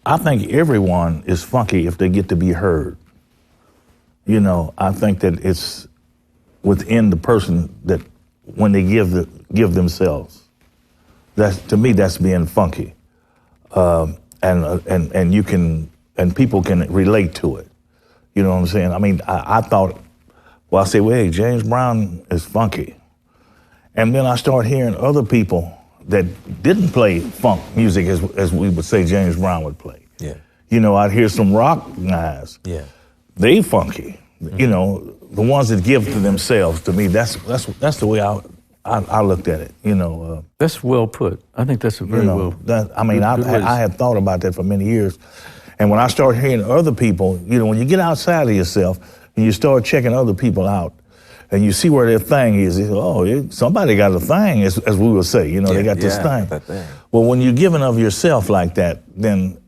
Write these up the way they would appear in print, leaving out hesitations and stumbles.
I think everyone is funky if they get to be heard. You know, I think that it's within the person that when they give themselves. To me, that's being funky, and you can, and people can relate to it. You know what I'm saying? I mean, I thought, well, I say, well, hey, James Brown is funky, and then I start hearing other people that didn't play funk music as we would say James Brown would play. Yeah. You know, I'd hear some rock guys. Yeah. They funky. Mm-hmm. You know, the ones that give to themselves. To me, that's the way I looked at it. You know. That's well put. I think that's a very well. I had thought about that for many years, and when I started hearing other people, you know, when you get outside of yourself and you start checking other people out, and you see where their thing is, somebody got a thing, as we would say. You know, they got this thing. That thing. Well, when you're giving of yourself like that, then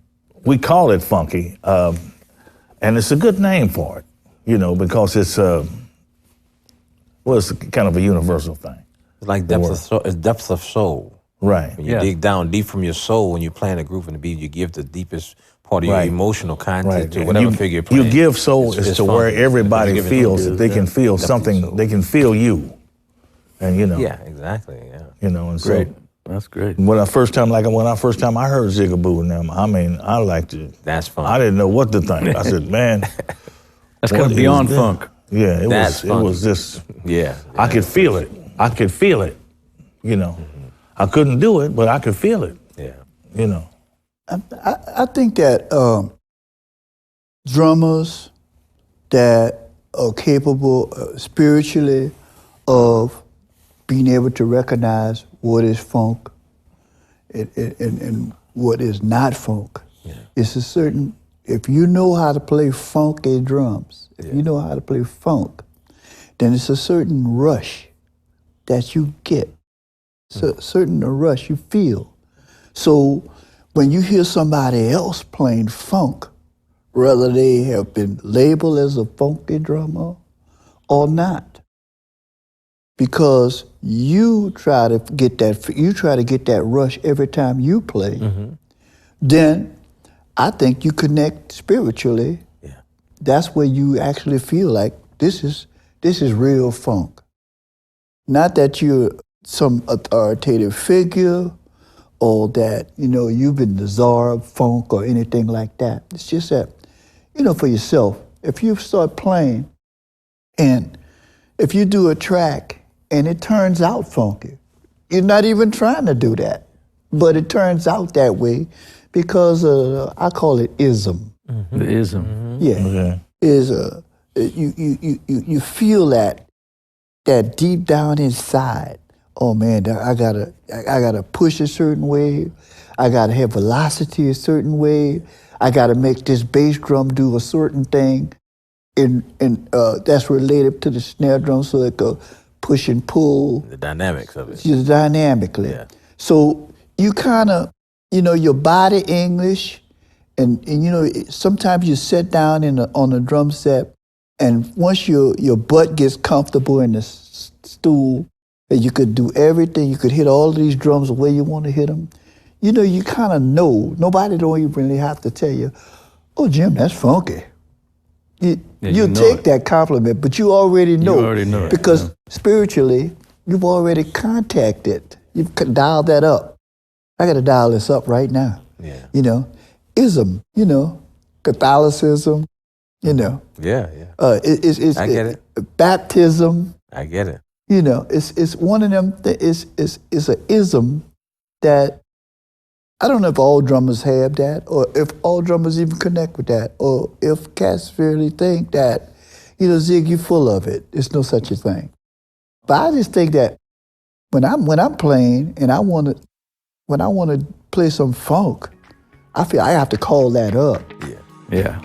we call it funky, and it's a good name for it. You know, because it's kind of a universal thing. It's like depth of soul. Right. When you dig down deep from your soul, when you're playing a groove and the beat, you give the deepest part of your emotional content to whatever figure you're playing. You give soul is to where everybody feels that they can feel something, they can feel you. And you know. Yeah, exactly, yeah. You know, and great. So. That's great. When I first time I heard Zigaboo and them, I mean, I liked it. That's fun. I didn't know what to think. I said, man. That's kind of beyond funk. Yeah, it was just, I could feel it. I could feel it, you know. Mm-hmm. I couldn't do it, but I could feel it. Yeah. You know. I think that drummers that are capable spiritually of being able to recognize what is funk and what is not funk. Yeah. It's a certain, if you know how to play funky drums, if you know how to play funk, then it's a certain rush that you get, certain rush you feel. So when you hear somebody else playing funk, whether they have been labeled as a funky drummer or not, because you try to get that rush every time you play, then I think you connect spiritually. Yeah. That's where you actually feel like this is real funk. Not that you're some authoritative figure or that, you know, you've been the czar of funk or anything like that. It's just that, you know, for yourself, if you start playing and if you do a track and it turns out funky, you're not even trying to do that, but it turns out that way because I call it ism. Mm-hmm. The ism. Mm-hmm. Yeah. Okay. You feel that deep down inside. Oh man, I gotta push a certain way. I gotta have velocity a certain way. I gotta make this bass drum do a certain thing, and that's related to the snare drum, so it go push and pull. The dynamics of it. Just dynamically. Yeah. So you kind of, you know, your body English, and you know, sometimes you sit down on a drum set, and once your butt gets comfortable in the stool, and you could do everything, you could hit all of these drums the way you want to hit them, you know, you kind of know. Nobody don't even really have to tell you, oh, Jim, that's funky. You take that compliment, but you already know. You already know it. Because spiritually, you've already contacted. You've dialed that up. I got to dial this up right now. Yeah. You know, ism, you know, Catholicism, you know. Yeah, yeah. I get it. Baptism. I get it. You know, it's one of them. It's an ism that I don't know if all drummers have that, or if all drummers even connect with that, or if cats really think that, you know, Zig, you're full of it. There's no such a thing. But I just think that when I'm playing and when I want to play some funk, I feel I have to call that up. Yeah. Yeah.